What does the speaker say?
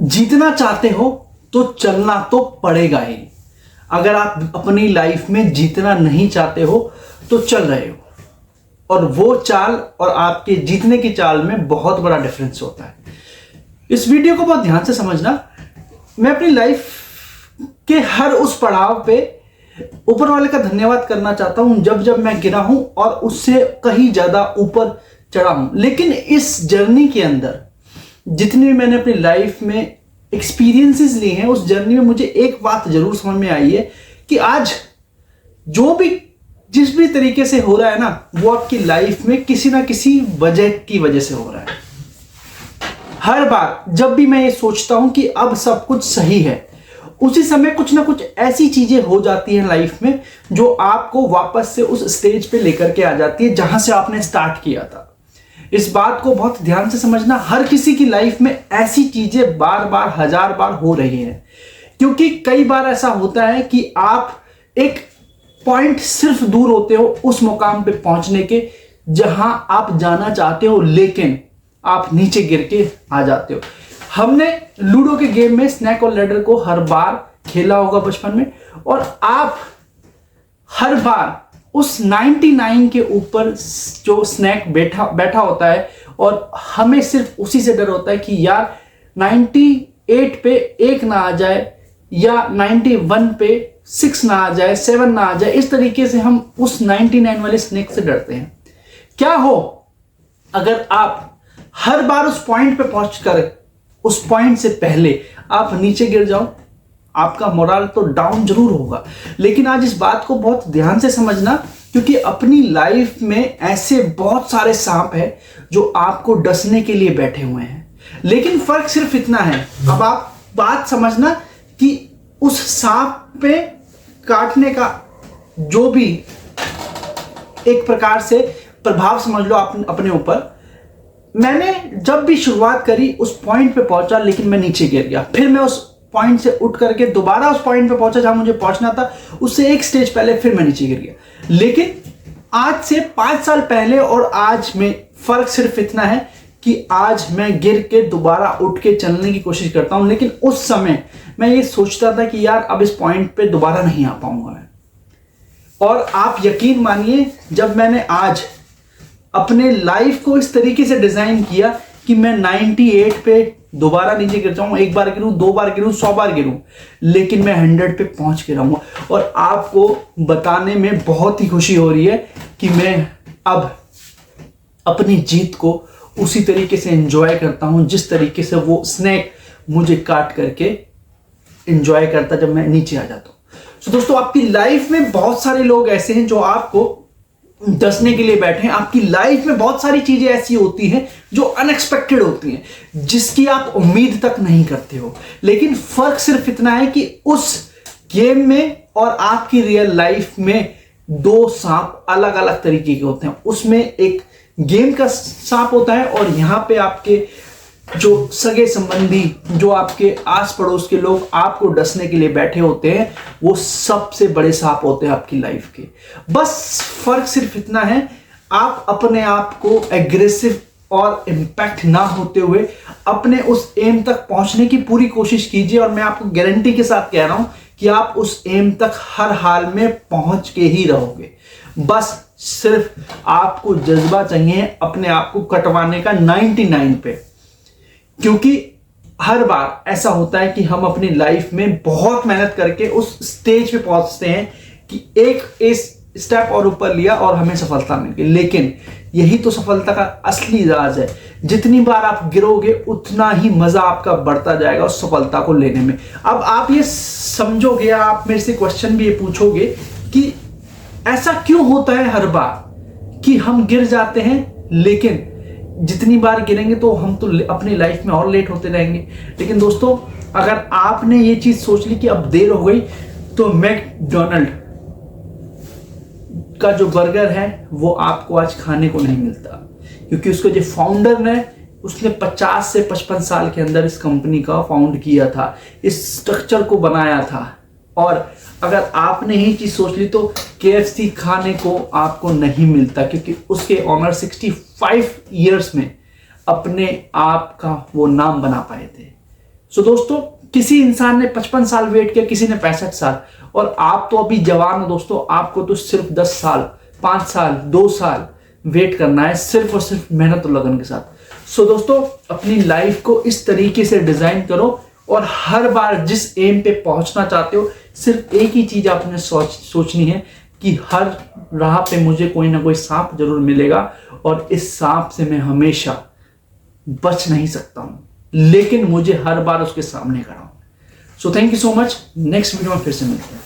जीतना चाहते हो तो चलना तो पड़ेगा ही। अगर आप अपनी लाइफ में जीतना नहीं चाहते हो तो चल रहे हो, और वो चाल और आपके जीतने की चाल में बहुत बड़ा डिफरेंस होता है। इस वीडियो को बहुत ध्यान से समझना। मैं अपनी लाइफ के हर उस पड़ाव पे ऊपर वाले का धन्यवाद करना चाहता हूं जब जब मैं गिरा हूं और उससे कहीं ज्यादा ऊपर चढ़ा हूं। लेकिन इस जर्नी के अंदर जितनी भी मैंने अपनी लाइफ में एक्सपीरियंसेस लिए हैं, उस जर्नी में मुझे एक बात जरूर समझ में आई है कि आज जो भी जिस भी तरीके से हो रहा है ना, वो आपकी लाइफ में किसी ना किसी वजह की वजह से हो रहा है। हर बार जब भी मैं ये सोचता हूं कि अब सब कुछ सही है, उसी समय कुछ ना कुछ ऐसी चीजें हो जाती हैं लाइफ में जो आपको वापस से उस स्टेज पे लेकर के आ जाती है जहां से आपने स्टार्ट किया था। इस बात को बहुत ध्यान से समझना। हर किसी की लाइफ में ऐसी चीजें बार बार हजार बार हो रही हैं, क्योंकि कई बार ऐसा होता है कि आप एक पॉइंट सिर्फ दूर होते हो उस मुकाम पे पहुंचने के जहां आप जाना चाहते हो, लेकिन आप नीचे गिर के आ जाते हो। हमने लूडो के गेम में स्नैक और लैडर को हर बार खेला होगा बचपन में, और आप हर बार उस 99 के ऊपर जो स्नैक बैठा होता है, और हमें सिर्फ उसी से डर होता है कि यार 98 पे 1 ना आ जाए, या 91 पे 6 ना आ जाए, 7 ना आ जाए। इस तरीके से हम उस 99 वाले स्नैक से डरते हैं। क्या हो अगर आप हर बार उस पॉइंट पे पहुंचकर उस पॉइंट से पहले आप नीचे गिर जाओ? आपका मोरल तो डाउन जरूर होगा। लेकिन आज इस बात को बहुत ध्यान से समझना, क्योंकि अपनी लाइफ में ऐसे बहुत सारे सांप हैं जो आपको डसने के लिए बैठे हुए हैं। लेकिन फर्क सिर्फ इतना है, अब आप बात समझना कि उस सांप पे काटने का जो भी एक प्रकार से प्रभाव समझ लो आप अपने ऊपर। मैंने जब भी शुरुआत करी उस पॉइंट पे पहुंचा, लेकिन मैं नीचे गिर गया। फिर मैं उस पॉइंट से उठ करके दोबारा उस पॉइंट पे पहुंचा जहां मुझे पहुंचना था, उससे एक स्टेज पहले फिर मैं नीचे गिर गया। लेकिन आज से 5 साल पहले और आज में फर्क सिर्फ इतना है कि आज मैं गिर के दोबारा उठ के चलने की कोशिश करता हूं। लेकिन उस समय मैं ये सोचता था कि यार अब इस पॉइंट पे दोबारा नहीं आ पाऊंगा मैं। और आप यकीन मानिए, जब मैंने आज अपने लाइफ को इस तरीके से डिजाइन किया कि मैं 98 पे दोबारा नीचे गिर जाऊं, 1 बार गिरूं, 2 बार गिरूं, 100 बार गिरूं, लेकिन मैं 100 पे पहुंच के रहूंगा। और आपको बताने में बहुत ही खुशी हो रही है कि मैं अब अपनी जीत को उसी तरीके से एंजॉय करता हूं जिस तरीके से वो स्नैक मुझे काट करके एंजॉय करता जब मैं नीचे आ जाता हूं। तो दोस्तों, आपकी लाइफ में बहुत सारे लोग ऐसे हैं जो आपको डसने के लिए बैठे हैं। आपकी लाइफ में बहुत सारी चीजें ऐसी होती हैं जो अनएक्सपेक्टेड होती हैं, जिसकी आप उम्मीद तक नहीं करते हो। लेकिन फर्क सिर्फ इतना है कि उस गेम में और आपकी रियल लाइफ में 2 सांप अलग अलग तरीके के होते हैं। उसमें एक गेम का सांप होता है, और यहां पे आपके जो सगे संबंधी, जो आपके आस पड़ोस के लोग आपको डसने के लिए बैठे होते हैं, वो सबसे बड़े सांप होते हैं आपकी लाइफ के। बस फर्क सिर्फ इतना है, आप अपने आप को एग्रेसिव और इंपैक्ट ना होते हुए अपने उस एम तक पहुंचने की पूरी कोशिश कीजिए। और मैं आपको गारंटी के साथ कह रहा हूं कि आप उस एम तक हर हाल में पहुंच के ही रहोगे। बस सिर्फ आपको जज्बा चाहिए अपने आप को कटवाने का 99 पे। क्योंकि हर बार ऐसा होता है कि हम अपनी लाइफ में बहुत मेहनत करके उस स्टेज पे पहुंचते हैं कि एक स्टेप और ऊपर लिया और हमें सफलता मिल गई। लेकिन यही तो सफलता का असली राज है। जितनी बार आप गिरोगे उतना ही मजा आपका बढ़ता जाएगा उस सफलता को लेने में। अब आप ये समझोगे, आप मेरे से क्वेश्चन भी ये पूछोगे कि ऐसा क्यों होता है हर बार कि हम गिर जाते हैं, लेकिन जितनी बार गिरेंगे तो हम तो अपनी लाइफ में और लेट होते रहेंगे। लेकिन दोस्तों, अगर आपने ये चीज सोच ली कि अब देर हो गई, तो मैकडोनल्ड का जो बर्गर है वो आपको आज खाने को नहीं मिलता, क्योंकि उसका जो फाउंडर ने उसने 50 से 55 साल के अंदर इस कंपनी का फाउंड किया था, इस स्ट्रक्चर को बनाया था। और अगर आपने ही चीज सोच ली तो KFC खाने को आपको नहीं मिलता, क्योंकि उसके ऑनर 65 इयर्स में अपने आप का वो नाम बना पाए थे। सो दोस्तों, किसी इंसान ने 55 साल वेट किया, किसी ने 65 साल, और आप तो अभी जवान हो दोस्तों, आपको तो सिर्फ 10 साल, 5 साल, 2 साल वेट करना है, सिर्फ और सिर्फ मेहनत और लगन के साथ। सो दोस्तों, अपनी लाइफ को इस तरीके से डिजाइन करो और हर बार जिस एम पे पहुंचना चाहते हो, सिर्फ एक ही चीज आपने सोचनी है कि हर राह पे मुझे कोई ना कोई सांप जरूर मिलेगा और इस सांप से मैं हमेशा बच नहीं सकता हूं, लेकिन मुझे हर बार उसके सामने खड़ा हूं। So thank you so much. Next video में फिर से मिलते हैं।